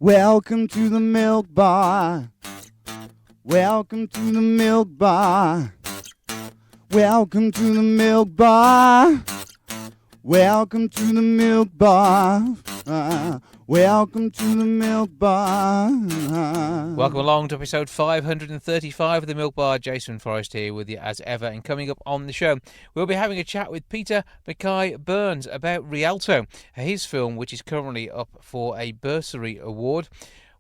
Welcome to the milk bar. Welcome to the milk bar. Welcome to the milk bar. Welcome to the milk bar. Welcome to the milk bar. Welcome along to episode 535 of the Milk Bar. Jason Forrest here with you as ever, and coming up on the show we'll be having a chat with Peter Mackie Burns about Rialto, his film which is currently up for a bursary award.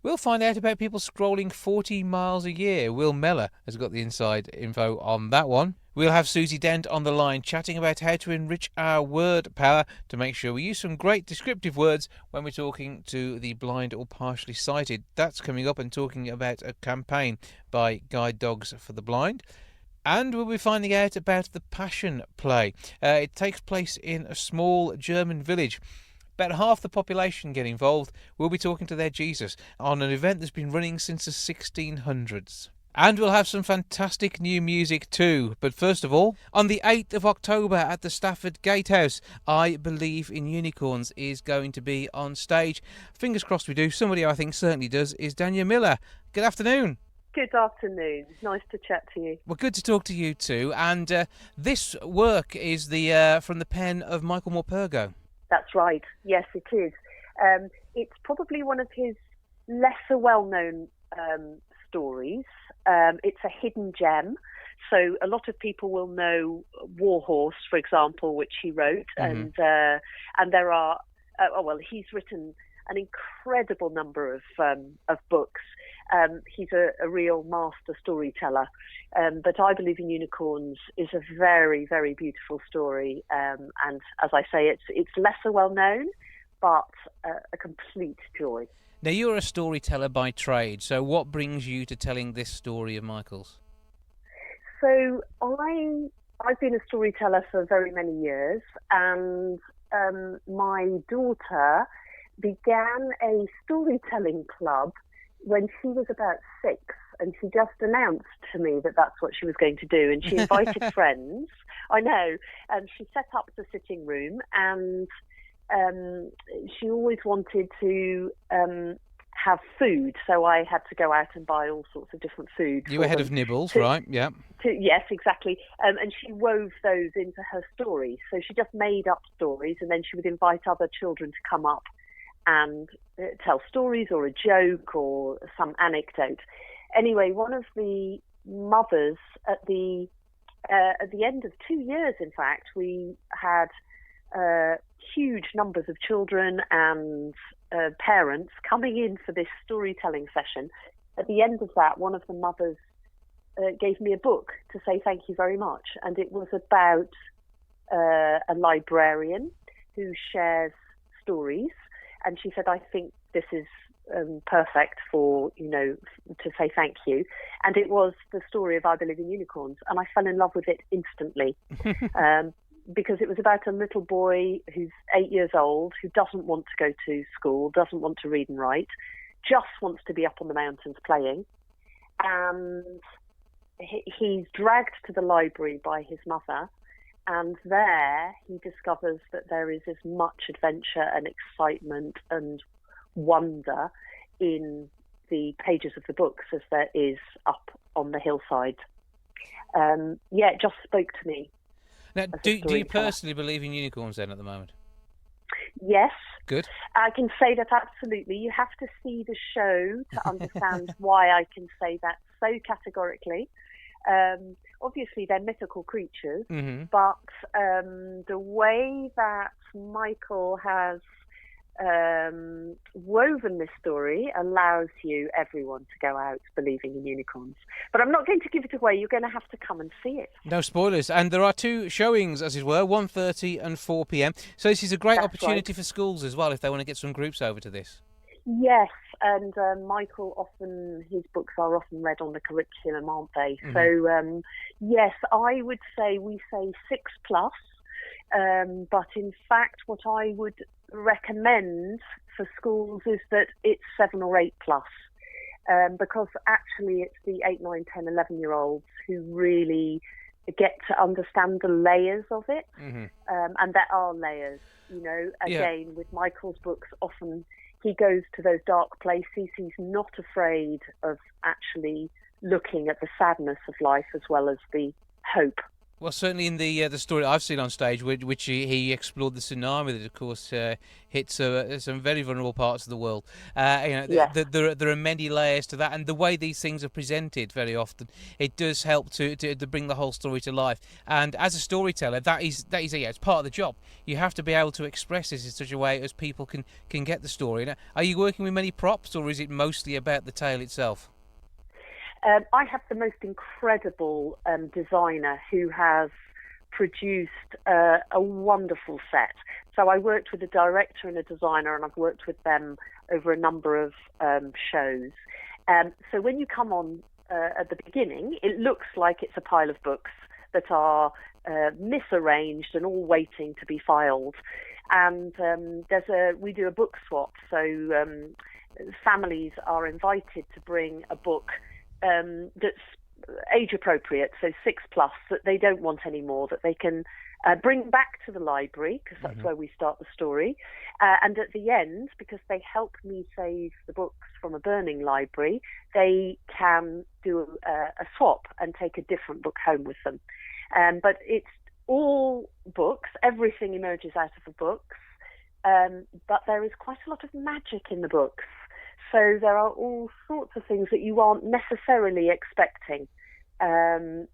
We'll find out about people scrolling 40 miles a year. Will Mellor has got the inside info on that one. We'll have Susie Dent on the line chatting about how to enrich our word power to make sure we use some great descriptive words when we're talking to the blind or partially sighted. That's coming up, and talking about a campaign by Guide Dogs for the Blind. And we'll be finding out about the Passion Play. It takes place in a small German village. About half the population get involved. We'll be talking to their Jesus on an event that's been running since the 1600s. And we'll have some fantastic new music too. But first of all, on the 8th of October at the Stafford Gatehouse, I Believe in Unicorns is going to be on stage. Fingers crossed we do. Somebody I think certainly does is Danya Miller. Good afternoon. Good afternoon. Nice to chat to you. Well, good to talk to you too. And this work is the from the pen of Michael Morpurgo. That's right. Yes, it is. It's probably one of his lesser well-known stories. It's a hidden gem. So a lot of people will know Warhorse, for example, which he wrote, and there are he's written an incredible number of books. He's a real master storyteller. But I Believe in Unicorns is a very, very beautiful story. And as I say, it's lesser well known, but a complete joy. Now, you're a storyteller by trade, so what brings you to telling this story of Michael's? So I've been a storyteller for very many years, and my daughter began a storytelling club when she was about 6, and she just announced to me that that's what she was going to do, and she invited friends. I know, and she set up the sitting room, and she always wanted to have food, so I had to go out and buy all sorts of different food. You were head of Nibbles, right? Yeah. Yes, exactly. And she wove those into her stories. So she just made up stories, and then she would invite other children to come up and tell stories or a joke or some anecdote. Anyway, one of the mothers at the end of 2 years, in fact, we had huge numbers of children and parents coming in for this storytelling session. At the end of that, one of the mothers gave me a book to say thank you very much, and it was about a librarian who shares stories, and she said, I think this is perfect for, to say thank you. And it was the story of I Believe in Unicorns, and I fell in love with it instantly. Because it was about a little boy who's 8 years old, who doesn't want to go to school, doesn't want to read and write, just wants to be up on the mountains playing. And he's dragged to the library by his mother, and there he discovers that there is as much adventure and excitement and wonder in the pages of the books as there is up on the hillside. It just spoke to me. Now, do you personally believe in unicorns then at the moment? Yes. Good. I can say that absolutely. You have to see the show to understand why I can say that so categorically. Obviously, they're mythical creatures, but the way that Michael has woven this story allows everyone to go out believing in unicorns. But I'm not going to give it away. You're going to have to come and see it. No spoilers. And there are 2 showings, as it were, 1:30 and 4 p.m. So this is a great opportunity for schools as well, if they want to get some groups over to this. Yes, and Michael his books are often read on the curriculum, aren't they? So, yes, I would say we say 6+. But in fact, what I would recommend for schools is that it's 7 or 8+, because actually it's the 8, 9, 10, 11-year-olds who really get to understand the layers of it. And there are layers, again, with Michael's books, often he goes to those dark places. He's not afraid of actually looking at the sadness of life as well as the hope. Well, certainly in the story I've seen on stage, which he explored the tsunami that, of course, hits some very vulnerable parts of the world. Yes. There are many layers to that, and the way these things are presented very often, it does help to bring the whole story to life. And as a storyteller, that is it's part of the job. You have to be able to express this in such a way as people can get the story. Now, are you working with many props, or is it mostly about the tale itself? I have the most incredible designer who has produced a wonderful set. So I worked with a director and a designer, and I've worked with them over a number of shows. So when you come on at the beginning, it looks like it's a pile of books that are misarranged and all waiting to be filed. And we do a book swap, so families are invited to bring a book that's age appropriate, so 6+, that they don't want anymore, that they can bring back to the library, because that's where we start the story. And at the end, because they help me save the books from a burning library, they can do a swap and take a different book home with them. But it's all books, everything emerges out of the books, but there is quite a lot of magic in the books. So there are all sorts of things that you aren't necessarily expecting,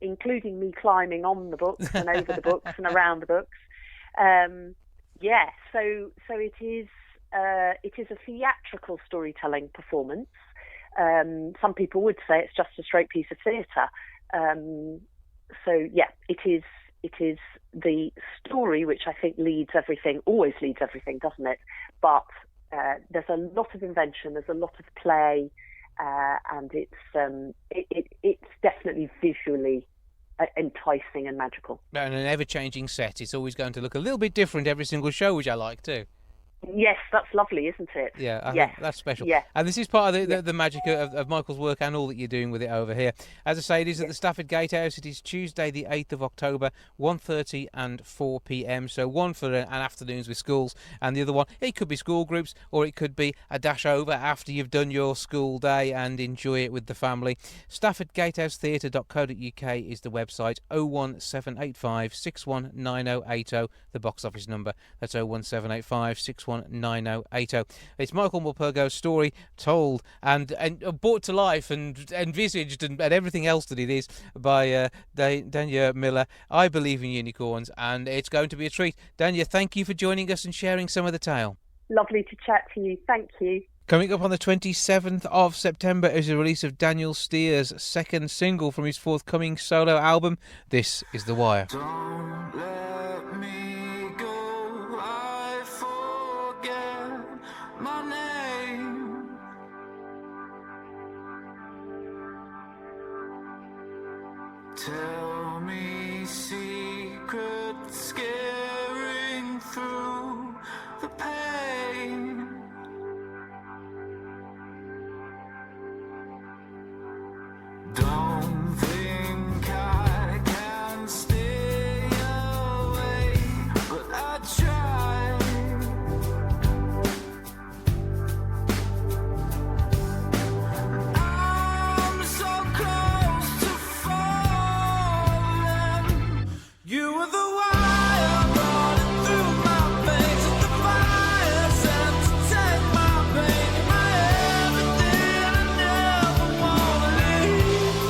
including me climbing on the books and over the books and around the books. So it is a theatrical storytelling performance. Some people would say it's just a straight piece of theatre. It is the story which I think always leads everything, doesn't it? But there's a lot of invention, there's a lot of play, and it's definitely visually enticing and magical. And an ever-changing set. It's always going to look a little bit different every single show, which I like too. Yes, that's lovely, isn't it? Yeah, I think that's special. Yeah. And this is part of the magic of Michael's work and all that you're doing with it over here. As I say, it is at the Stafford Gatehouse. It is Tuesday the 8th of October, 1:30 and 4 p.m. So one for an afternoons with schools, and the other one, it could be school groups, or it could be a dash over after you've done your school day and enjoy it with the family. StaffordGatehouseTheatre.co.uk is the website. 01785 619080, the box office number. That's 01785 619080. It's Michael Mulpurgo's story told and brought to life and envisaged and everything else that it is by Danya Miller. I believe in unicorns, and it's going to be a treat. Danya, thank you for joining us and sharing some of the tale. Lovely to chat to you. Thank you. Coming up on the 27th of September is the release of Daniel Steer's second single from his forthcoming solo album. This is The Wire. Don't let me go, I forget my name. Tell me secrets, scaring through the pain. Don't think I can stay away, but I try. I'm so close to falling. You were the wire running through my veins, and the fire sent to take my pain, my everything. I never wanna leave.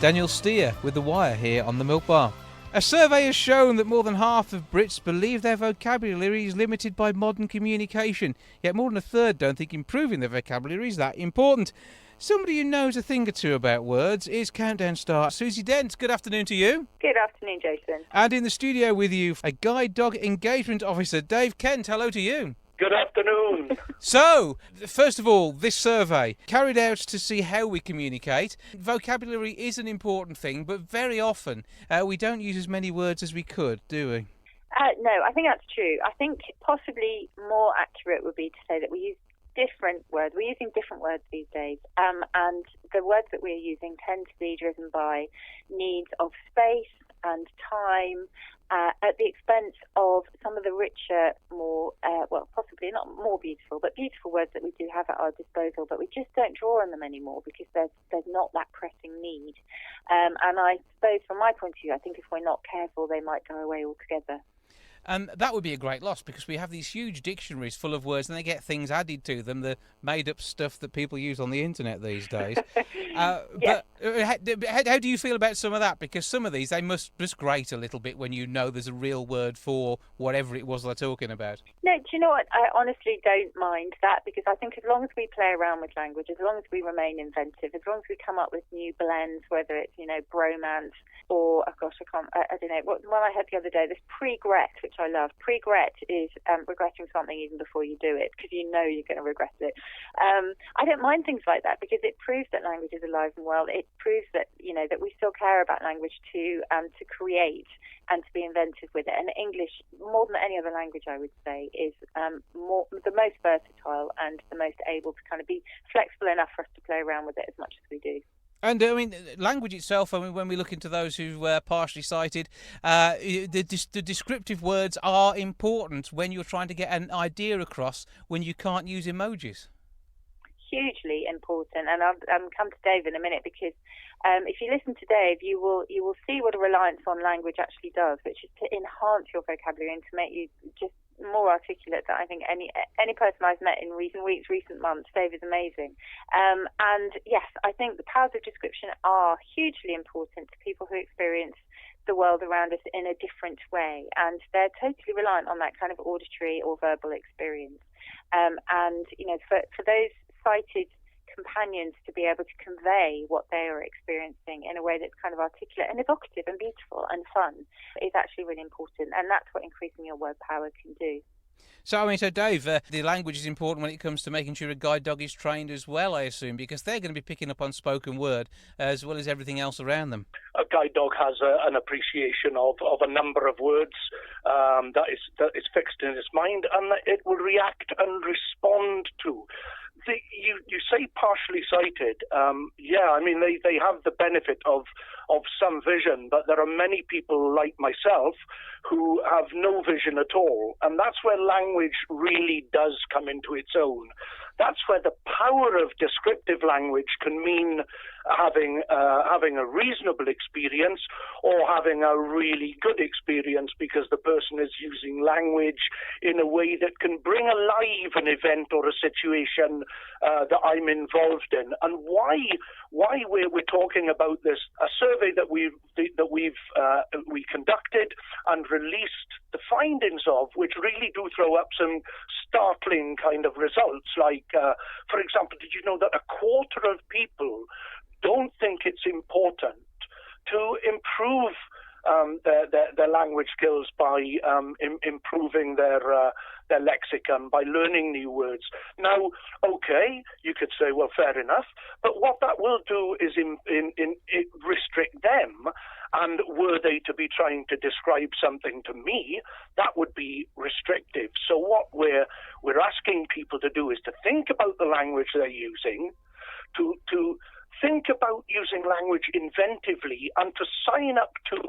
Daniel Steer with The Wire here on the Milk Bar. A survey has shown that more than half of Brits believe their vocabulary is limited by modern communication, yet more than a third don't think improving their vocabulary is that important. Somebody who knows a thing or two about words is Countdown star Susie Dent. Good afternoon to you. Good afternoon, Jason. And in the studio with you, a guide dog engagement officer, Dave Kent. Hello to you. Good afternoon. So, first of all, this survey, carried out to see how we communicate. Vocabulary is an important thing, but very often we don't use as many words as we could, do we? No, I think that's true. I think possibly more accurate would be to say that we use different words. We're using different words these days, and the words that we're using tend to be driven by needs of space and time, at the expense of some of the richer, more, possibly not more beautiful, but beautiful words that we do have at our disposal, but we just don't draw on them anymore because there's not that pressing need. And I suppose from my point of view, I think if we're not careful, they might go away altogether. And that would be a great loss because we have these huge dictionaries full of words and they get things added to them, the made-up stuff that people use on the internet these days. But how do you feel about some of that? Because some of these, they must just grate a little bit when you know there's a real word for whatever it was they're talking about. No, do you know what? I honestly don't mind that because I think as long as we play around with language, as long as we remain inventive, as long as we come up with new blends, whether it's, bromance or, I don't know, what one I had the other day, this pre-gret, which I love. Pre-gret is regretting something even before you do it because you know you're going to regret it. I don't mind things like that because it proves that language is alive and well. It proves that, that we still care about language to create and to be inventive with it. And English, more than any other language, I would say, is the most versatile and the most able to kind of be flexible enough for us to play around with it as much as we do. And, language itself, when we look into those who are partially sighted, the descriptive words are important when you're trying to get an idea across when you can't use emojis. Hugely important, and I'll come to Dave in a minute because if you listen to Dave, you will see what a reliance on language actually does, which is to enhance your vocabulary and to make you just more articulate than I think any person I've met in recent weeks, recent months. Dave is amazing. And yes, I think the powers of description are hugely important to people who experience the world around us in a different way, and they're totally reliant on that kind of auditory or verbal experience. And for those sighted companions to be able to convey what they are experiencing in a way that's kind of articulate and evocative and beautiful and fun is actually really important, and that's what increasing your word power can do. So Dave, the language is important when it comes to making sure a guide dog is trained as well, I assume, because they're going to be picking up on spoken word as well as everything else around them. A guide dog has an appreciation of a number of words that is fixed in its mind and that it will react and respond to. You say partially sighted. They have the benefit of some vision, but there are many people like myself who have no vision at all, and that's where language really does come into its own. That's where the power of descriptive language can mean having a reasonable experience or having a really good experience because the person is using language in a way that can bring alive an event or a situation that I'm involved in. And why we're talking about this, a survey that we conducted and released the findings of, which really do throw up some startling kind of results. Like, for example, did you know that a quarter of people don't think it's important to improve their language skills by improving their lexicon, by learning new words? Now, okay, you could say, well, fair enough, but what that will do is restrict them, and were they to be trying to describe something to me, that would be restrictive. So what we're asking people to do is to think about the language they're using, to think about using language inventively, and to sign up to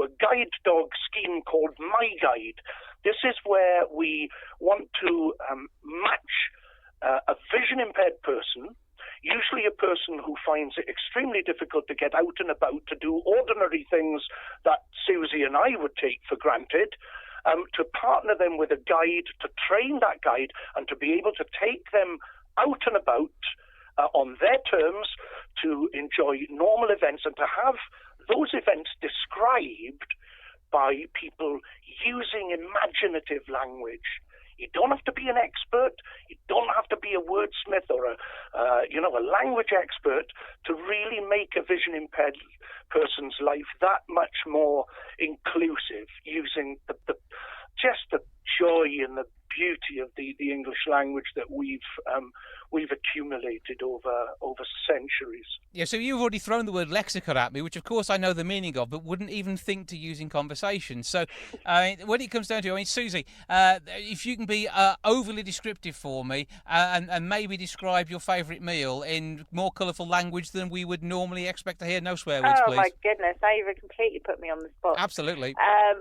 a guide dog scheme called My Guide. This is where we want to match a vision-impaired person, usually a person who finds it extremely difficult to get out and about, to do ordinary things that Susie and I would take for granted, to partner them with a guide, to train that guide, and to be able to take them out and about on their terms, to enjoy normal events, and to have those events described by people using imaginative language. You don't have to be an expert. You don't have to be a wordsmith or a language expert to really make a vision impaired person's life that much more inclusive, using just the joy and the beauty of the English language that we've accumulated over centuries. Yeah, so you've already thrown the word lexicon at me, which of course I know the meaning of, but wouldn't even think to use in conversation. So when it comes down to it, Susie, if you can be overly descriptive for me and maybe describe your favourite meal in more colourful language than we would normally expect to hear. No swear words, please. Oh, my goodness. Now you've completely put me on the spot. Absolutely.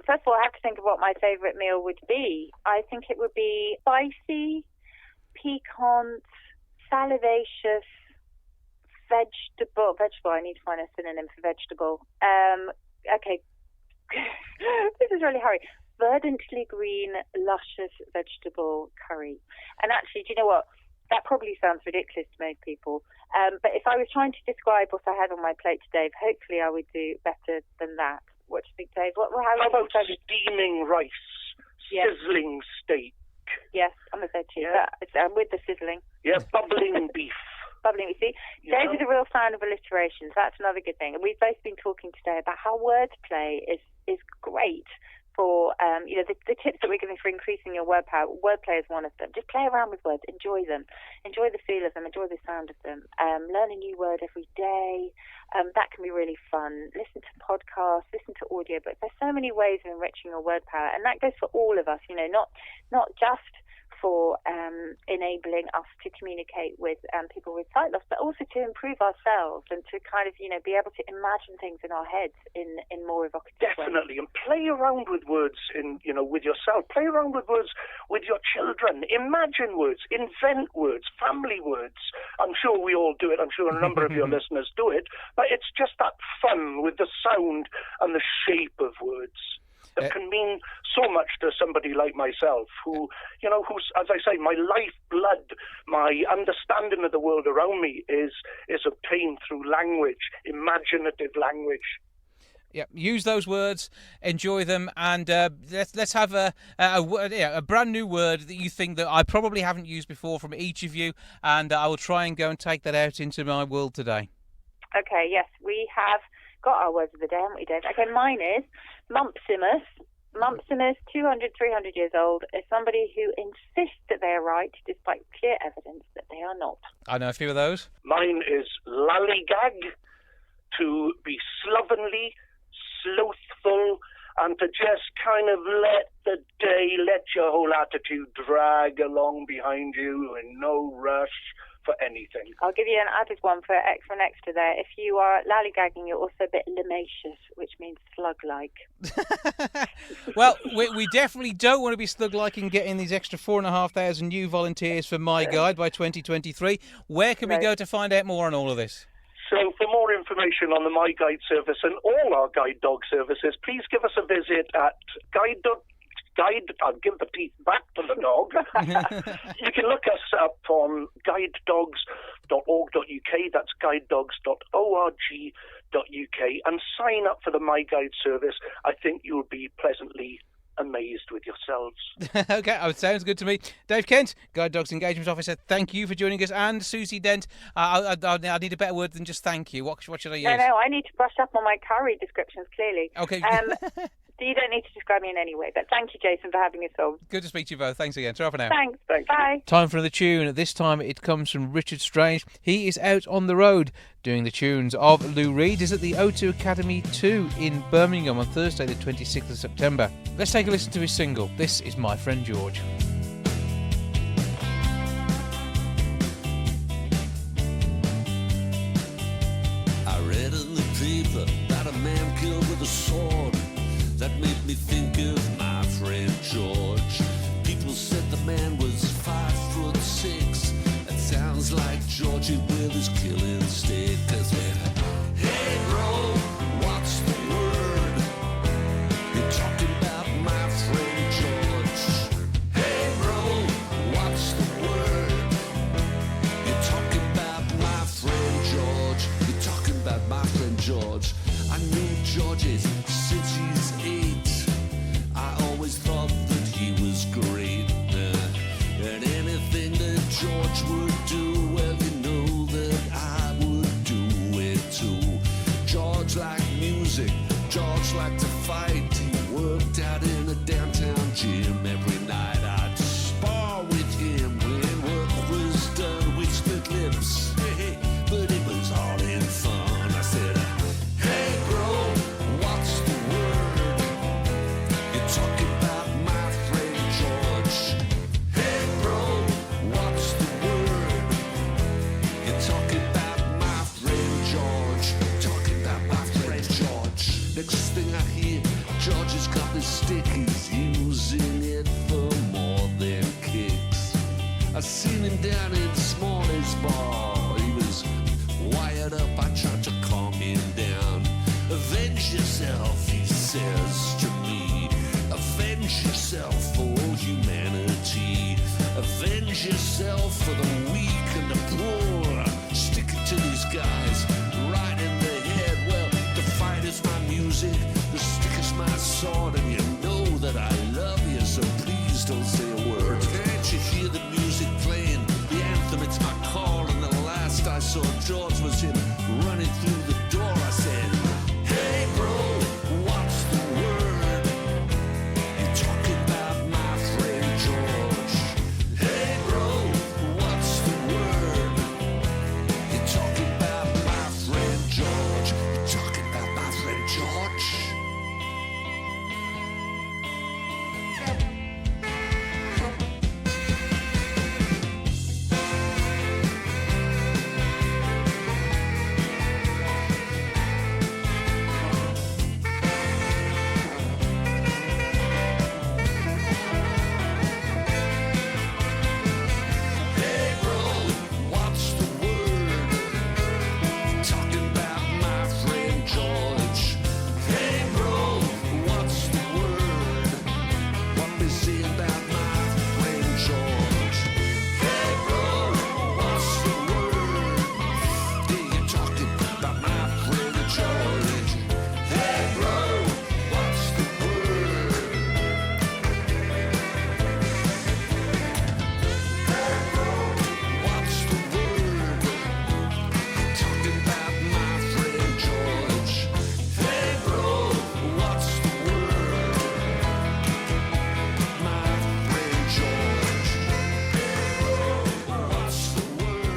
First of all, I have to think of what my favourite meal would be. I think it would be spicy, piquant, salivacious, vegetable. I need to find a synonym for vegetable. Okay. This is really hard. Verdantly green, luscious vegetable curry. And actually, do you know what? That probably sounds ridiculous to most people. But if I was trying to describe what I had on my plate today, hopefully I would do better than that. What do you think, Dave? How about steaming rice, sizzling steak? Yes, I'm a veg. Yeah. I'm with the sizzling. Yeah, bubbling beef. Bubbling, you see? Dave is a real fan of alliterations. That's another good thing. And we've both been talking today about how wordplay is great for, the tips that we're giving for increasing your word power. Wordplay is one of them. Just play around with words. Enjoy them. Enjoy the feel of them. Enjoy the sound of them. Learn a new word every day. That can be really fun. Listen to podcasts. Listen to audiobooks. There's so many ways of enriching your word power. And that goes for all of us, not just for enabling us to communicate with people with sight loss, but also to improve ourselves and to kind of, be able to imagine things in our heads in more evocative ways. Definitely, and play around with words with yourself. Play around with words with your children. Imagine words, invent words, family words. I'm sure we all do it. I'm sure a number of your listeners do it. But it's just that fun with the sound and the shape of words that can mean so much to somebody like myself, who's, as I say, my lifeblood, my understanding of the world around me is obtained through language, imaginative language. Yeah, use those words, enjoy them, and let's have a brand new word that you think that I probably haven't used before from each of you, and I will try and go and take that out into my world today. Okay, yes, we have got our words of the day, haven't we, Dave? Okay, mine is Mumpsimus. Mumpsimus, 200, 300 years old, is somebody who insists that they are right despite clear evidence that they are not. I know a few of those. Mine is Lallygag, to be slovenly, slothful, and to just kind of let your whole attitude drag along behind you in no rush for anything. I'll give you an added one for extra there. If you are lollygagging, you're also a bit lamacious, which means slug-like. Well, we definitely don't want to be slug-like and getting these extra 4,500 new volunteers for My Guide by 2023. Where can we go to find out more on all of this? So for more information on the My Guide service and all our guide dog services, please give us a visit at I'll give the teeth back to the dog. You can look us up on guidedogs.org.uk, that's guidedogs.org.uk, and sign up for the My Guide service. I think you'll be pleasantly amazed with yourselves. Okay, sounds good to me. Dave Kent, Guide Dogs Engagement Officer, thank you for joining us. And Susie Dent, I need a better word than just thank you. What should I use? No, I need to brush up on my curry descriptions, clearly. Okay. You don't need to describe me in any way, but thank you, Jason, for having us on. Good to speak to you both. Thanks again. Ta-ra for now. Thanks. Bye. Time for another tune. This time it comes from Richard Strange. He is out on the road doing the tunes of Lou Reed. He's at the O2 Academy 2 in Birmingham on Thursday the 26th of September. Let's take a listen to his single. This is My Friend George. I read in the paper that a man killed with a sword. That made me think of my friend George. People said the man was 5'6". That sounds like Georgie with his killing stick. 'Cause then, hey bro, what's the word? You're talking about my friend George. Hey yourself for humanity. Avenge yourself for the weak and the poor. Stick it to these guys right in the head. Well, the fight is my music, the stick is my sword, and you know that I love you, so please don't say a word. Can't you hear the music playing? The anthem, it's my call, and the last I saw George was him running through the door. I said, hey bro, what's the word? You talking about my friend George? Hey bro, what's the word? You talking about my friend George? You talking about my friend George? Hey bro, what's the word? You talking about my friend George? Hey bro, what's the word? What they say about my friend George? Hey bro, what's the word? Yeah, you talking about my friend George? Hey bro, what's the word? What's the word? You talking about my friend George? Hey bro, what's the word? My friend George. Hey bro, what's the word?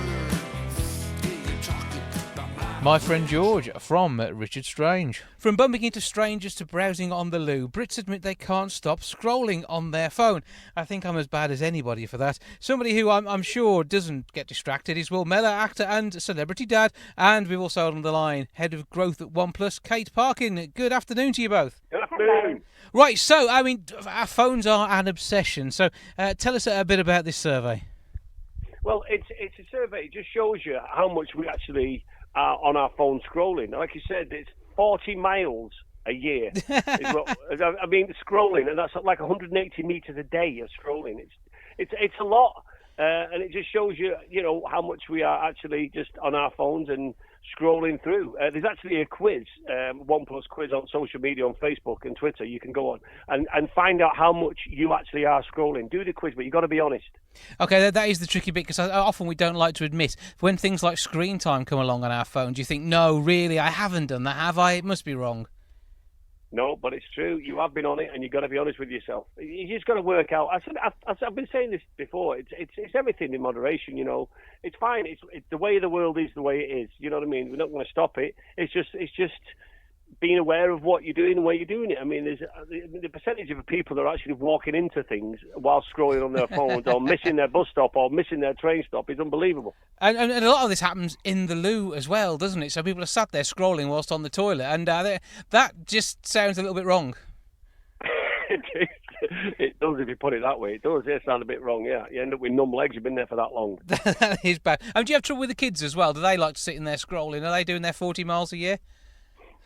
Yeah, you talking about My Friend George from Richard Strange. From bumping into strangers to browsing on the loo, Brits admit they can't stop scrolling on their phone. I think I'm as bad as anybody for that. Somebody who I'm sure doesn't get distracted is Will Mellor, actor and celebrity dad. And we've also on the line, head of growth at OnePlus, Kate Parkin. Good afternoon to you both. Good afternoon. Right, so, I mean, our phones are an obsession. So tell us a bit about this survey. Well, it's a survey. It just shows you how much we actually are on our phone scrolling. Like you said, it's 40 miles a year. I mean, scrolling, and that's like 180 meters a day of scrolling. It's a lot, and it just shows you, how much we are actually just on our phones and scrolling through. There's actually a quiz, OnePlus quiz on social media, on Facebook and Twitter. You can go on and find out how much you actually are scrolling. Do the quiz, but you've got to be honest. Okay, that is the tricky bit, because often we don't like to admit when things like screen time come along on our phones. You think, no, really, I haven't done that, have I? It must be wrong. No, but it's true. You have been on it, and you've got to be honest with yourself. You just got to work out. I've been saying this before. It's everything in moderation. It's fine. It's the way the world is, the way it is. You know what I mean? We're not going to stop it. It's just being aware of what you're doing and where you're doing it. I mean, there's the percentage of people that are actually walking into things while scrolling on their phones, or missing their bus stop, or missing their train stop, is unbelievable. And a lot of this happens in the loo as well, doesn't it? So people are sat there scrolling whilst on the toilet, and that just sounds a little bit wrong. It does, if you put it that way. It does. It sounds a bit wrong, yeah. You end up with numb legs. You've been there for that long. That is bad. Do you have trouble with the kids as well? Do they like to sit in there scrolling? Are they doing their 40 miles a year?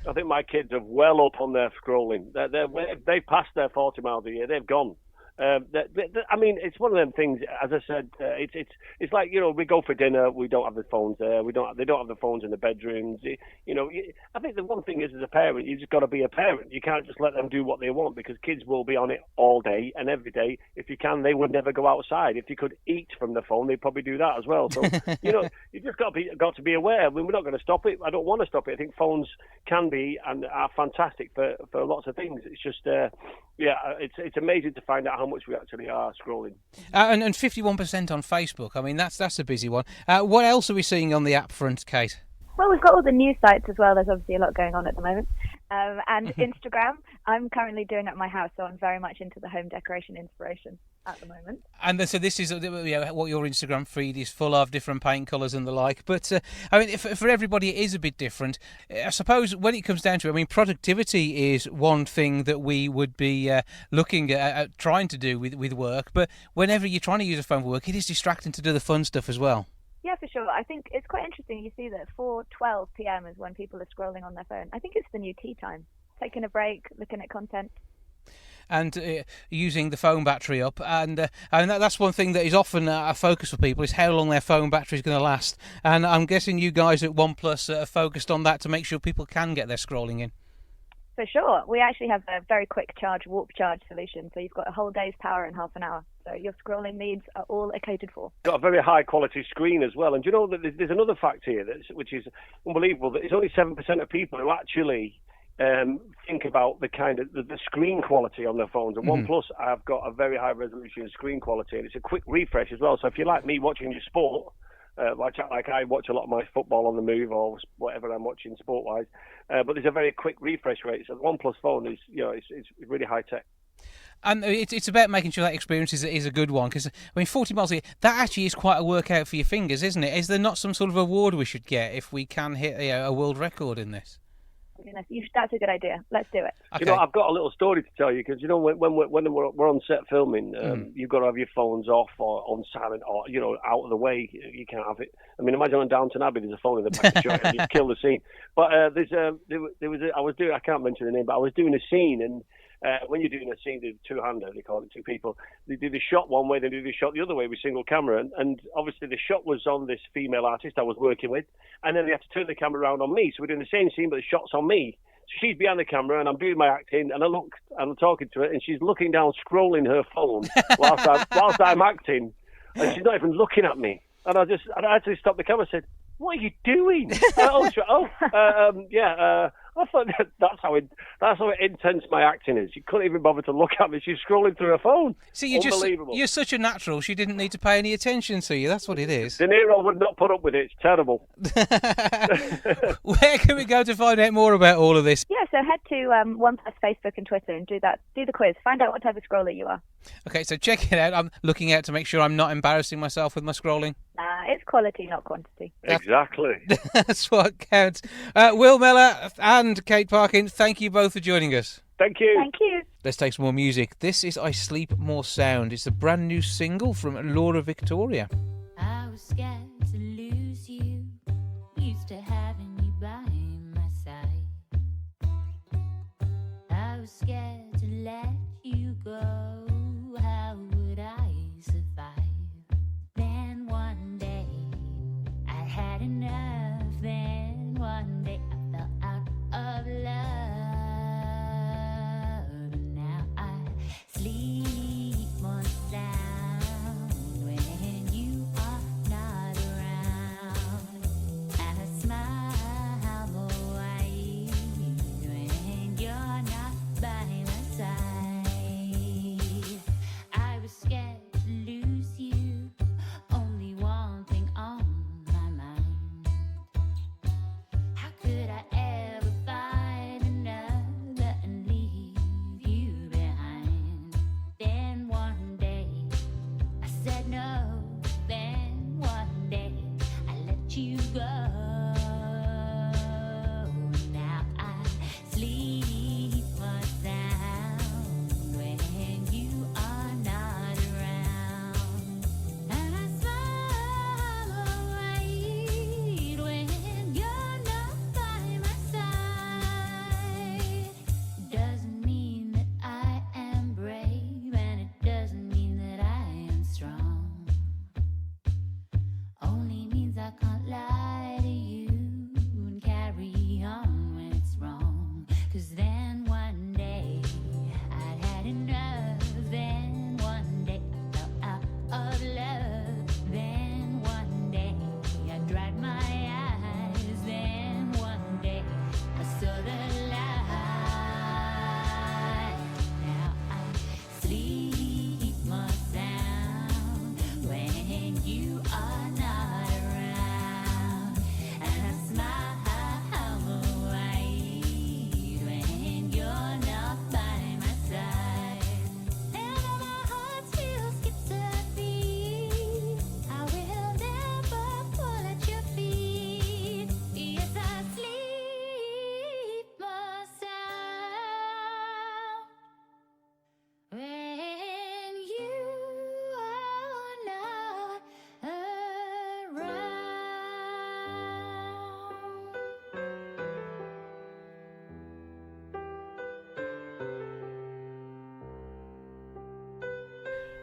I think my kids are well up on their scrolling. They've passed their 40 miles a year. They've gone. I mean, it's one of them things. As I said, it's like, we go for dinner, we don't have the phones there. They don't have the phones in the bedrooms. I think the one thing is, as a parent, you just got to be a parent. You can't just let them do what they want, because kids will be on it all day and every day. If you can, they would never go outside. If you could eat from the phone, they'd probably do that as well. So you just got to be aware. I mean, we're not going to stop it. I don't want to stop it. I think phones can be and are fantastic for lots of things. It's just it's amazing to find out how much we actually are scrolling. And 51% on Facebook. I mean, that's a busy one. What else are we seeing on the app front, Kate? Well, we've got all the news sites as well. There's obviously a lot going on at the moment. And Instagram, I'm currently doing at my house, so I'm very much into the home decoration inspiration at the moment. And so this is what your Instagram feed is full of, different paint colours and the like. But, I mean, for everybody, it is a bit different. I suppose when it comes down to it, I mean, productivity is one thing that we would be looking at trying to do with work. But whenever you're trying to use a phone for work, it is distracting to do the fun stuff as well. Yeah, for sure. I think it's quite interesting. You see that 4:12 p.m. is when people are scrolling on their phone. I think it's the new tea time. Taking a break, looking at content. and using the phone battery up. And that's one thing that is often a focus for people, is how long their phone battery is going to last. And I'm guessing you guys at OnePlus are focused on that to make sure people can get their scrolling in. For sure. We actually have a very quick charge, warp charge solution. So you've got a whole day's power in half an hour. So your scrolling needs are all catered for. Got a very high quality screen as well. And do you know that there's another fact here which is unbelievable, that it's only 7% of people who actually think about the kind of the screen quality on their phones. And OnePlus, I've got a very high resolution screen quality, and it's a quick refresh as well. So if you like me watching your sport, like I watch a lot of my football on the move or whatever I'm watching sport-wise, but there's a very quick refresh rate. So the OnePlus phone is, it's really high tech. And it's about making sure that experience is a good one, because, I mean, 40 miles a year, that actually is quite a workout for your fingers, isn't it? Is there not some sort of award we should get if we can hit a world record in this? That's a good idea. Let's do it. Okay. I've got a little story to tell you, because when we're on set filming, you've got to have your phones off or on silent or out of the way. You can't have it. I mean, imagine on Downton Abbey, there's a phone in the back of the and you kill the scene. But I can't mention the name, but I was doing a scene, and when you're doing a scene, there's two-hander, they call it, two people. They do the shot one way, they do the shot the other way with single camera. And obviously the shot was on this female artist I was working with. And then they have to turn the camera around on me. So we're doing the same scene, but the shot's on me. So she's behind the camera, and I'm doing my acting, and I'm talking to her, and she's looking down, scrolling her phone whilst I'm acting. And she's not even looking at me. And I actually stopped the camera and said, "What are you doing?" I thought that's how intense my acting is. She couldn't even bother to look at me. She's scrolling through her phone. See, you're such a natural. She didn't need to pay any attention to you. That's what it is. De Niro would not put up with it. It's terrible. Where can we go to find out more about all of this? Yeah, so head to OnePlus Facebook and Twitter and do the quiz. Find out what type of scroller you are. Okay, so check it out. I'm looking out to make sure I'm not embarrassing myself with my scrolling. It's quality, not quantity. Exactly. That's what counts. Will Mellor and Kate Parkin, thank you both for joining us. Thank you. Thank you. Let's take some more music. This is I Sleep More Sound. It's a brand new single from Laura Victoria. I was scared to lose you, used to having you by my side. I was scared to let you go, how would I survive? Then one day I had enough, then one day I fell out of love. And now I sleep more sound when you are not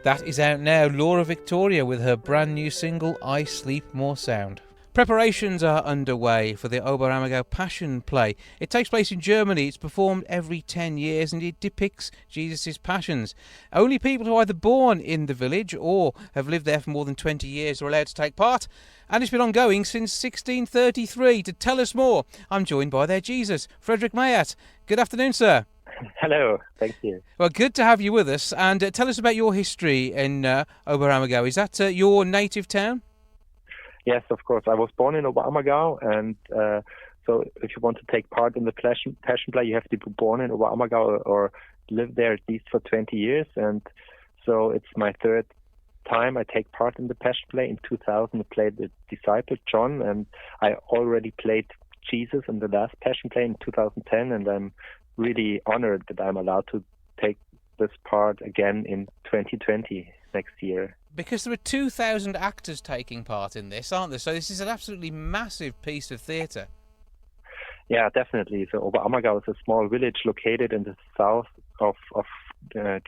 That is out now. Laura Victoria with her brand new single, I Sleep More Sound. Preparations are underway for the Oberammergau Passion Play. It takes place in Germany. It's performed every 10 years and it depicts Jesus' passions. Only people who are either born in the village or have lived there for more than 20 years are allowed to take part. And it's been ongoing since 1633. To tell us more, I'm joined by their Jesus, Frederick Mayat. Good afternoon, sir. Hello, thank you. Well, good to have you with us. And tell us about your history in Oberammergau. Is that your native town? Yes, of course. I was born in Oberammergau, and so if you want to take part in the Passion Play, you have to be born in Oberammergau or live there at least for 20 years. And so it's my third time I take part in the Passion Play. In 2000, I played the disciple John, and I already played Jesus in the last Passion Play in 2010, and I'm really honored that I'm allowed to take this part again in 2020 next year. Because there are 2,000 actors taking part in this, aren't there? So this is an absolutely massive piece of theatre. Yeah, definitely. So Oberammergau is a small village located in the south of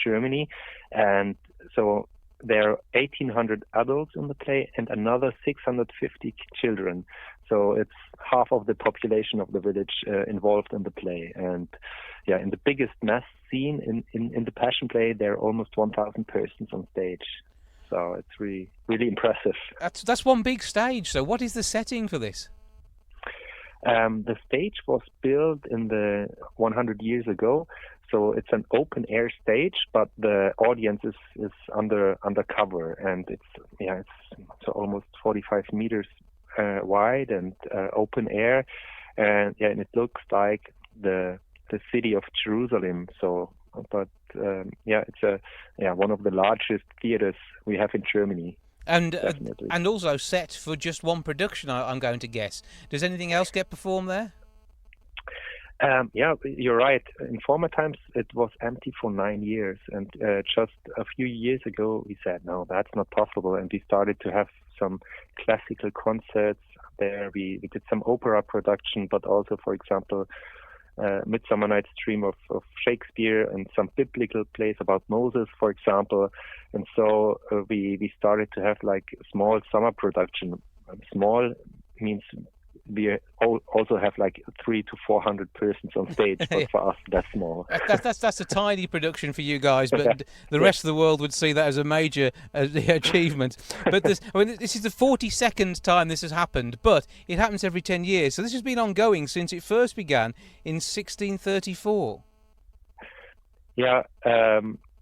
Germany, and so there are 1,800 adults in the play and another 650 children. So it's half of the population of the village involved in the play. And yeah, in the biggest mass scene in the Passion Play, there are almost 1,000 persons on stage. So it's really, really impressive. That's one big stage. So what is the setting for this? The stage was built in the 100 years ago. So it's an open air stage, but the audience is undercover, and it's so almost 45 meters wide and open air, and it looks like the city of Jerusalem. So, but it's one of the largest theaters we have in Germany. And definitely. And also set for just one production, I'm going to guess. Does anything else get performed there? Yeah, you're right. In former times, it was empty for 9 years. And just a few years ago, we said, no, that's not possible. And we started to have some classical concerts there. We did some opera production, but also, for example, Midsummer Night's Dream of Shakespeare and some biblical plays about Moses, for example. And so we started to have like small summer production. Small means we also have like 300 to 400 persons on stage, but for us that's small. That's a tiny production for you guys, but the rest of the world would see that as a major achievement. But this is the 42nd time this has happened, but it happens every 10 years. So this has been ongoing since it first began in 1634. Yeah,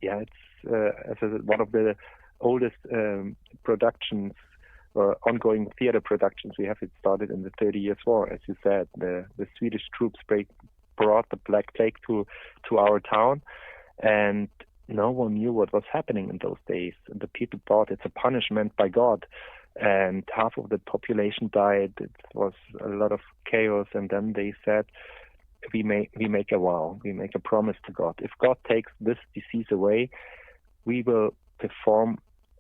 it's one of the oldest productions or ongoing theater productions we have. It started in the 30 Years' War, as you said. The Swedish troops brought the Black Plague to our town, and no one knew what was happening in those days. And the people thought it's a punishment by God, and half of the population died. It was a lot of chaos, and then they said, we make a vow, we make a promise to God. If God takes this disease away, we will perform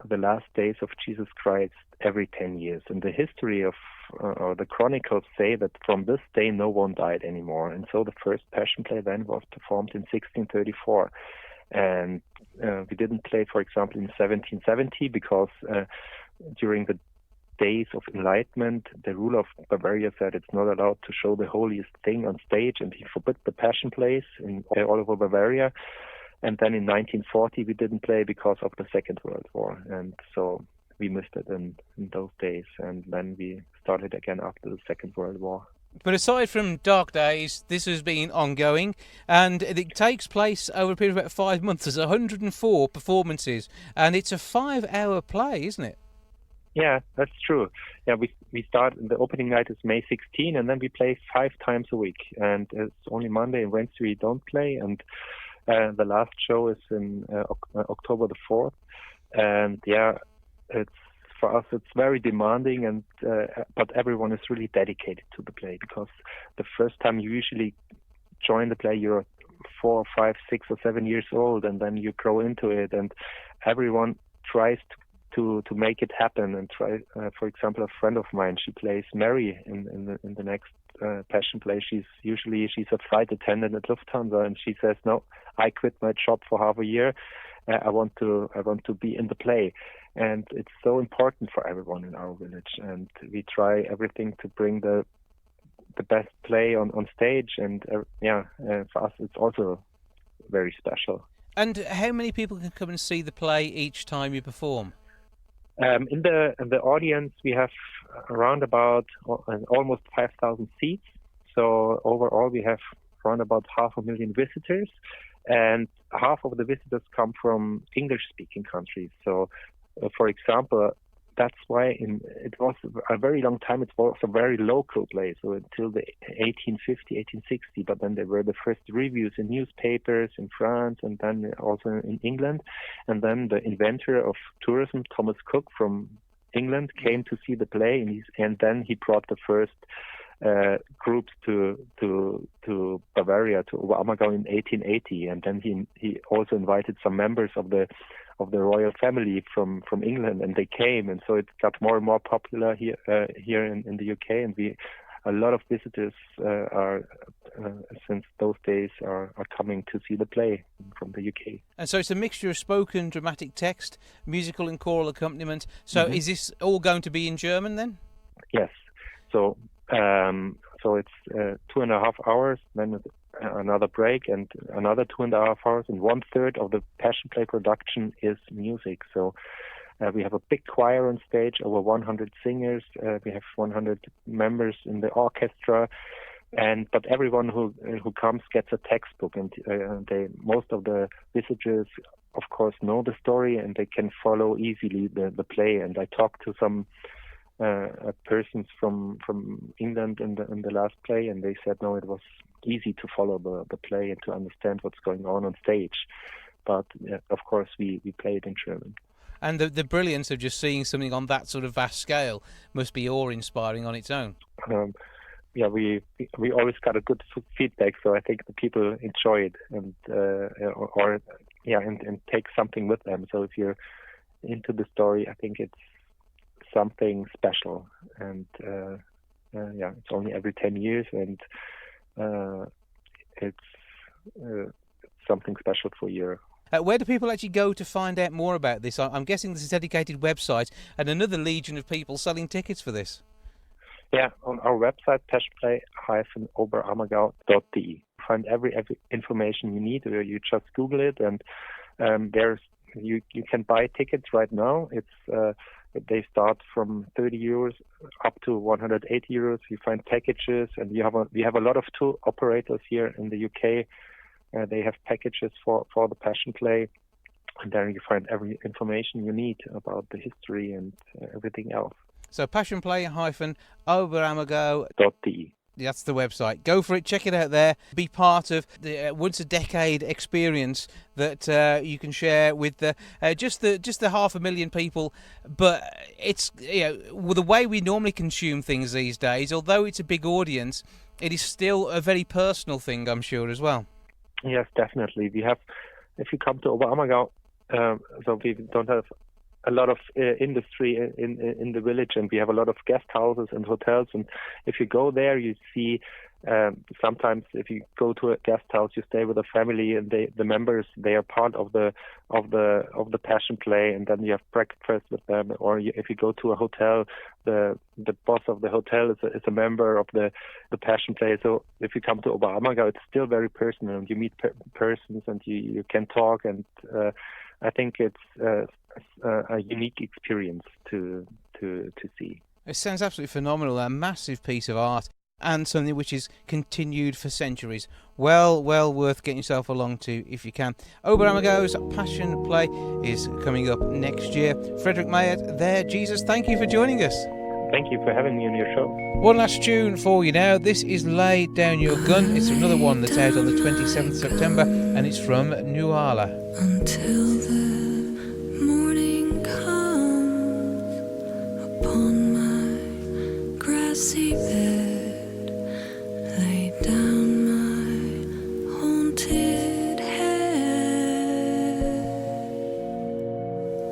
the last days of Jesus Christ every 10 years. And the history of the chronicles say that from this day no one died anymore. And so the first Passion Play then was performed in 1634. And we didn't play, for example, in 1770 because during the days of Enlightenment, the ruler of Bavaria said it's not allowed to show the holiest thing on stage, and he forbid the Passion Plays all over Bavaria. And then in 1940 we didn't play because of the Second World War, and so we missed it in those days, and then we started again after the Second World War. But aside from dark days, this has been ongoing, and it takes place over a period of about 5 months. There's 104 performances, and it's a 5-hour play, isn't it? Yeah, that's true. Yeah, we start, the opening night is May 16, and then we play 5 times a week, and it's only Monday and Wednesday we don't play, and the last show is in October the 4th, and for us it's very demanding, and but everyone is really dedicated to the play, because the first time you usually join the play you're 4, 5, 6 or 7 years old, and then you grow into it, and everyone tries to make it happen. And try, for example, a friend of mine, she plays Mary in the next Passion Play. She's a flight attendant at Lufthansa, and she says, no, I quit my job for half a year I want to be in the play. And it's so important for everyone in our village. And we try everything to bring the best play on stage. And for us, it's also very special. And how many people can come and see the play each time you perform? In the audience, we have around about almost 5,000 seats. So overall, we have around about 500,000 visitors, and half of the visitors come from English-speaking countries. So, for example, that's why it was a very long time. It was a very local play, so until the 1850, 1860. But then there were the first reviews in newspapers in France, and then also in England. And then the inventor of tourism, Thomas Cook from England, came to see the play, and then he brought the first groups to Bavaria, to Oberammergau in 1880. And then he also invited some members of the royal family from England, and they came, and so it got more and more popular here in the UK, and a lot of visitors are since those days are coming to see the play from the UK. And so it's a mixture of spoken dramatic text, musical and choral accompaniment. So is this all going to be in German then? Yes. So it's 2.5 hours, then another break, and another 2.5 hours, and 1/3 of the Passion Play production is music. So we have a big choir on stage, over 100 singers. We have 100 members in the orchestra, but everyone who comes gets a textbook, and most of the visitors, of course, know the story, and they can follow easily the play. And I talked to some persons from England in the last play, and they said no, it was easy to follow the play and to understand what's going on stage. But of course, we play it in German. And the brilliance of just seeing something on that sort of vast scale must be awe-inspiring on its own. We always got a good feedback, so I think the people enjoy it and take something with them. So if you're into the story, I think it's something special, and it's only every 10 years, and it's something special for a year. Where do people actually go to find out more about this? I'm guessing there's a dedicated website and another legion of people selling tickets for this. Yeah, on our website, passionplay-oberammergau.de. Find every information you need, or you just Google it, and you can buy tickets right now. They start from 30 euros up to 180 euros. You find packages, and we have a lot of tour operators here in the UK. They have packages for the Passion Play, and there you find every information you need about the history and everything else. So passionplay-oberammergau.de. That's the website. Go for it, check it out there. Be part of the once-a-decade experience that you can share with just the 500,000 people. But it's the way we normally consume things these days, although it's a big audience, it is still a very personal thing, I'm sure, as well. Yes, definitely. We have, if you come to Oberammergau, so we don't have a lot of industry in the village, and we have a lot of guest houses and hotels. And if you go there, you see sometimes if you go to a guest house, you stay with a family, and the members, they are part of the Passion Play, and then you have breakfast with them. Or if you go to a hotel, the boss of the hotel is a member of the Passion Play. So if you come to Oberammergau, it's still very personal, and you meet persons, and you can talk, and I think it's a unique experience to see. It sounds absolutely phenomenal, a massive piece of art, and something which is continued for centuries. Well worth getting yourself along to if you can. Oberammergau's Passion Play is coming up next year. Frederick Mayert there. Jesus, thank you for joining us. Thank you for having me on your show. One last tune for you now. This is Lay Down Your Gun. It's another one that's out on the 27th September, and it's from Nuala. Until the morning comes upon my grassy bed, lay down my haunted head.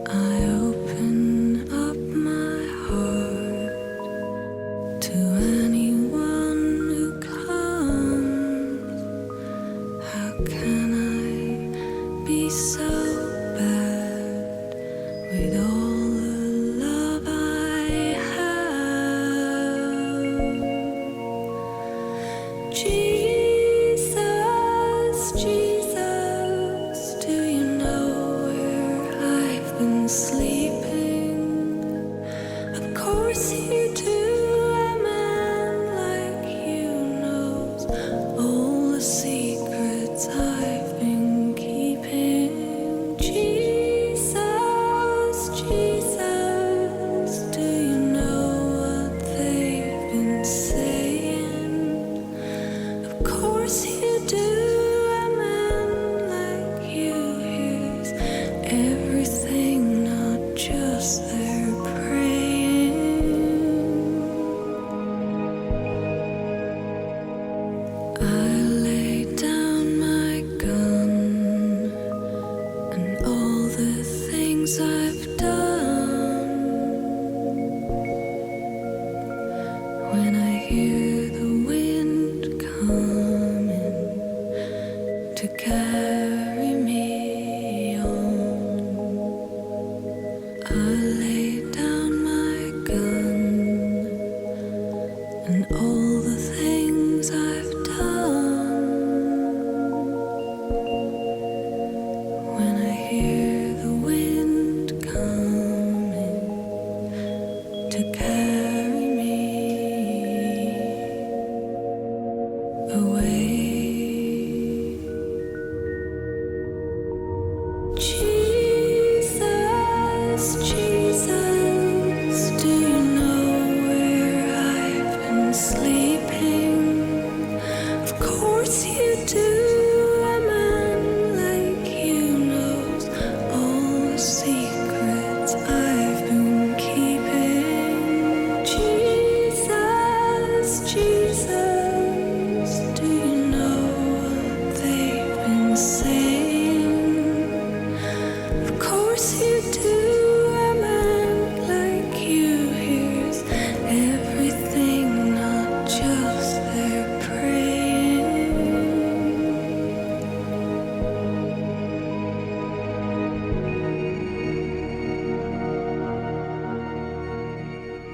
I open up my heart to anyone who comes. How can I be so bad? with all the love I have. Jesus, Jesus, do you know where I've been sleeping? Of course you do. A man like you knows all the secrets I've been keeping. Jesus, Jesus, do you know what they've been saying? Of course you do. A man like you hears everything, not just their praying. I lay down my gun and all the things I've done. When I hear the wind coming to carry me on, I lay down my gun and all the things I've done. When I hear the wind coming to carry me away. Jesus, Jesus, do you know where I've been sleeping? Of course you do. A man like you knows all the secrets I've been keeping. Jesus, Jesus, do you know what they've been saying? Of course you do. A man like you hears everything, not just their praying.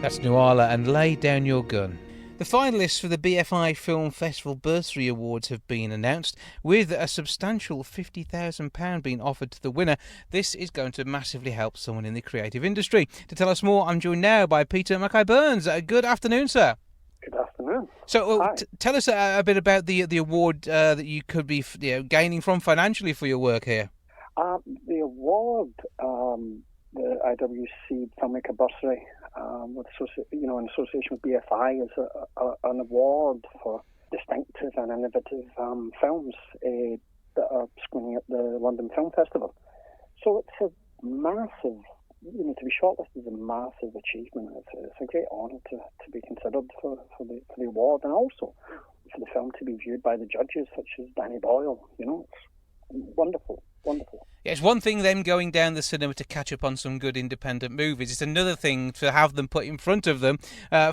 That's Nuala and Lay Down Your Gun. The finalists for the BFI Film Festival Bursary Awards have been announced, with a substantial £50,000 being offered to the winner. This is going to massively help someone in the creative industry. To tell us more, I'm joined now by Peter Mackie Burns. Good afternoon, sir. Good afternoon. So, Hi. tell us a bit about the award that you could be gaining from financially for your work here. The award, the IWC Filmmaker Bursary, in association with BFI, is an award for distinctive and innovative films that are screening at the London Film Festival. So it's a massive, to be shortlisted is a massive achievement. It's a great honour to be considered for the award, and also for the film to be viewed by the judges, such as Danny Boyle. It's wonderful. Wonderful. Yeah, it's one thing them going down the cinema to catch up on some good independent movies. It's another thing to have them put in front of them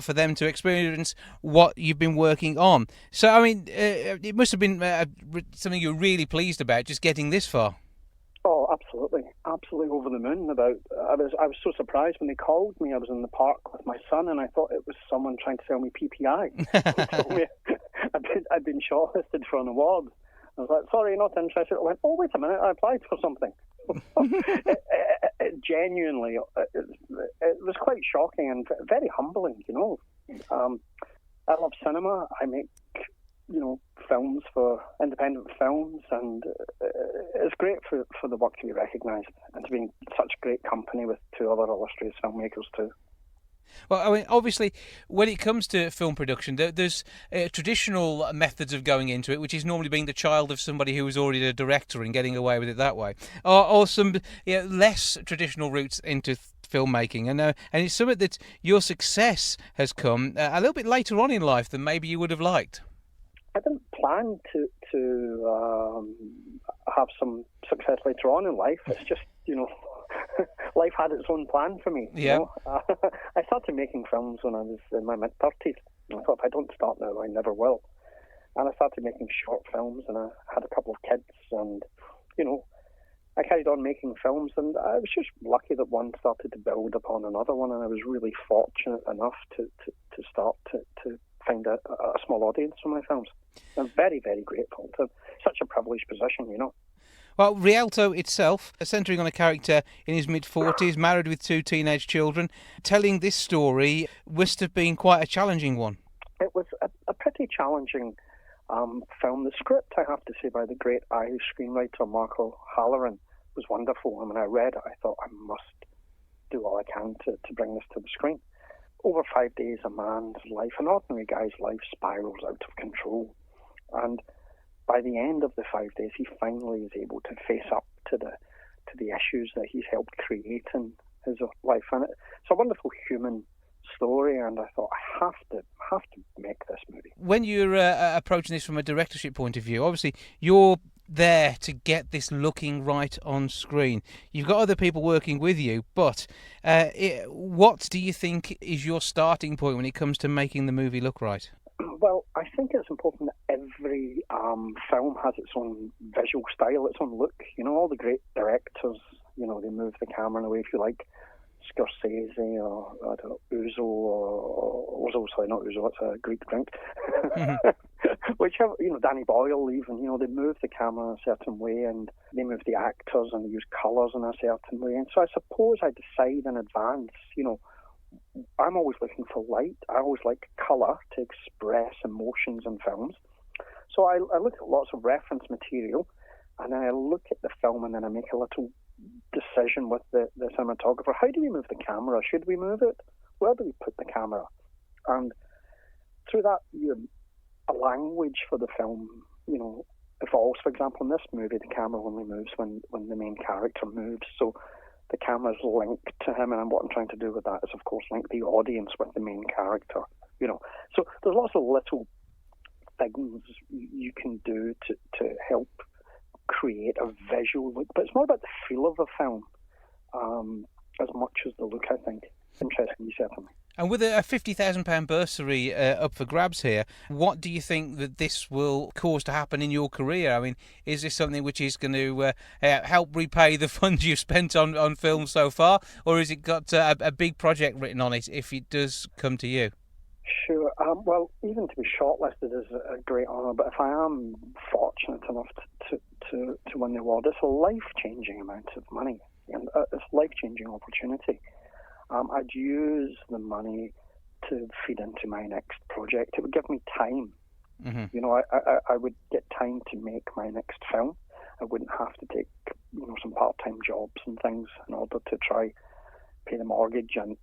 for them to experience what you've been working on. So, I mean, it must have been something you're really pleased about, just getting this far. Oh, absolutely over the moon about. I was so surprised when they called me. I was in the park with my son, and I thought it was someone trying to sell me PPI. They told me I'd been shortlisted for an award. I was like, sorry, not interested. I went, oh, wait a minute, I applied for something. Genuinely, it was quite shocking and very humbling, I love cinema. I make, films for independent films, and it's great for the work to be recognised and to be in such great company with two other illustrious filmmakers too. Well, I mean, obviously, when it comes to film production, there's traditional methods of going into it, which is normally being the child of somebody who was already a director and getting away with it that way, or some less traditional routes into filmmaking. And it's something that your success has come a little bit later on in life than maybe you would have liked. I didn't plan to have some success later on in life. It's just, life had its own plan for me. Yeah. I started making films when I was in my mid-30s. I thought, if I don't start now, I never will. And I started making short films, and I had a couple of kids, and, I carried on making films, and I was just lucky that one started to build upon another one, and I was really fortunate enough to start to find a small audience for my films. I'm very, very grateful. It's such a privileged position, you know. Well, Rialto itself, centering on a character in his mid-40s, married with 2 teenage children, telling this story must have been quite a challenging one. It was a pretty challenging film. The script, I have to say, by the great Irish screenwriter Mark O'Halloran was wonderful. And when I read it, I thought I must do all I can to bring this to the screen. Over 5 days, a man's life, an ordinary guy's life, spirals out of control. And by the end of the 5 days, he finally is able to face up to the issues that he's helped create in his life. And it's a wonderful human story, and I thought I have to make this movie. When you're approaching this from a directorship point of view, obviously you're there to get this looking right on screen. You've got other people working with you, but what do you think is your starting point when it comes to making the movie look right? Well, I think it's important that every film has its own visual style, its own look. You know, all the great directors, you know, they move the camera in a way, if you like, Scorsese or, I don't know, Ouzo or Ouzo, sorry, not Ouzo, it's a Greek drink. Whichever, you know, Danny Boyle even, you know, they move the camera in a certain way, and they move the actors and they use colours in a certain way. And so I suppose I decide in advance, you know, I'm always looking for light. I always like colour to express emotions in films. So I look at lots of reference material, and then I look at the film, and then I make a little decision with the cinematographer. How do we move the camera? Should we move it? Where do we put the camera? And through that, a language for the film, you know, evolves. For example, in this movie, the camera only moves when the main character moves. So the camera's linked to him, and what I'm trying to do with that is, of course, link the audience with the main character. You know, so there's lots of little things you can do to help create a visual look, but it's more about the feel of the film as much as the look, I think. Interesting, certainly. And with a £50,000 bursary up for grabs here, what do you think that this will cause to happen in your career? I mean, is this something which is going to help repay the funds you've spent on films so far, or has it got a big project written on it if it does come to you? Sure. Well, even to be shortlisted is a great honour, but if I am fortunate enough to win the award, it's a life-changing amount of money, and it's a life-changing opportunity. I'd use the money to feed into my next project. It would give me time. Mm-hmm. You know, I would get time to make my next film. I wouldn't have to take, you know, some part-time jobs and things in order to try pay the mortgage and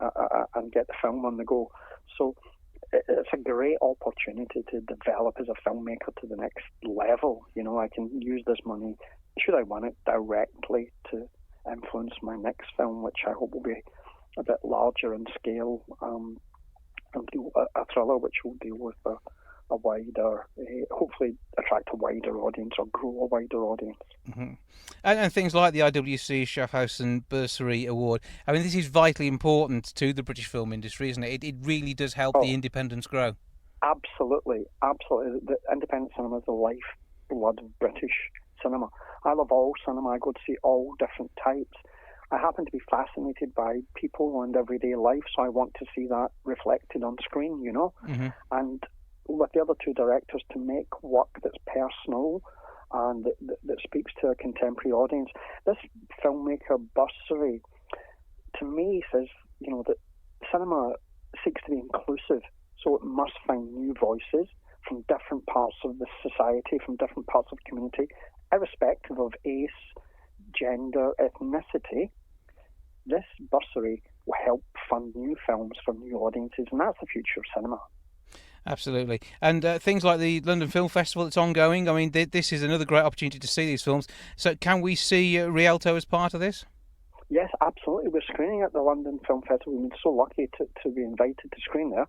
get the film on the go. So it's a great opportunity to develop as a filmmaker to the next level. You know, I can use this money, should I want it, directly to influence my next film, which I hope will be a bit larger in scale, and do a thriller which will deal with a wider, hopefully attract a wider audience or grow a wider audience. Mm-hmm. And things like the IWC Schaffhausen Bursary Award, I mean, this is vitally important to the British film industry, isn't it? It really does help the independents grow. Absolutely, absolutely. The independent cinema is the lifeblood of British cinema. I love all cinema. I go to see all different types. I happen to be fascinated by people and everyday life, so I want to see that reflected on screen, you know. Mm-hmm. And with the other two directors, to make work that's personal and that speaks to a contemporary audience. This filmmaker bursary, to me, says, you know, that cinema seeks to be inclusive, so it must find new voices from different parts of the society, from different parts of the community, irrespective of ace, gender, ethnicity. This bursary will help fund new films for new audiences, and that's the future of cinema. Absolutely. And things like the London Film Festival that's ongoing, I mean, this is another great opportunity to see these films. So can we see Rialto as part of this? Yes, absolutely. We're screening at the London Film Festival. We've been so lucky to be invited to screen there.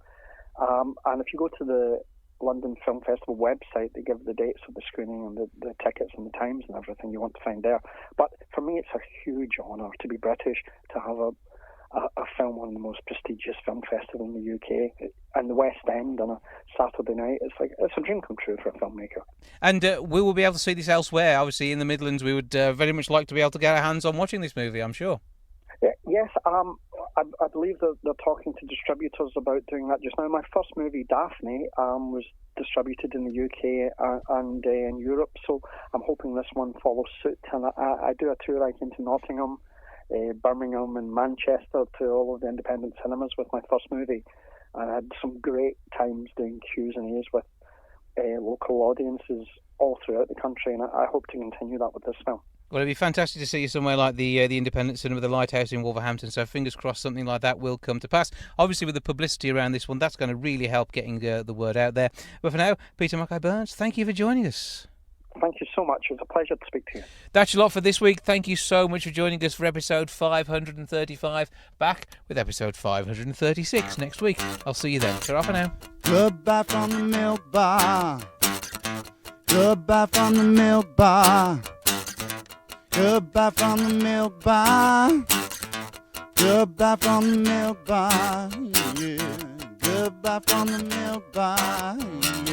And if you go to the London Film Festival website, they give the dates of the screening and the tickets and the times and everything you want to find there. But for me, it's a huge honour to be British, to have a film on the most prestigious film festival in the UK and the West End on a Saturday night. It's a dream come true for a filmmaker. And we will be able to see this elsewhere. Obviously, in the Midlands, we would very much like to be able to get our hands on watching this movie, I'm sure. Yes, I believe that they're talking to distributors about doing that just now. My first movie, Daphne, was distributed in the UK and in Europe, so I'm hoping this one follows suit. And I do a tour like into Nottingham, Birmingham and Manchester to all of the independent cinemas with my first movie, and I had some great times doing Q&As with local audiences all throughout the country, and I hope to continue that with this film. Well, it'd be fantastic to see you somewhere like the independent cinema, the Lighthouse in Wolverhampton. So fingers crossed something like that will come to pass. Obviously, with the publicity around this one, that's going to really help getting the word out there. But for now, Peter Mackie Burns, thank you for joining us. Thank you so much. It was a pleasure to speak to you. That's a lot for this week. Thank you so much for joining us for episode 535. Back with episode 536 next week. I'll see you then. Ta-ra for now. Goodbye from the milk bar. Goodbye from the milk bar. Goodbye from the milk bar. Goodbye from the milk bar. Yeah. Goodbye from the milk bar. Yeah.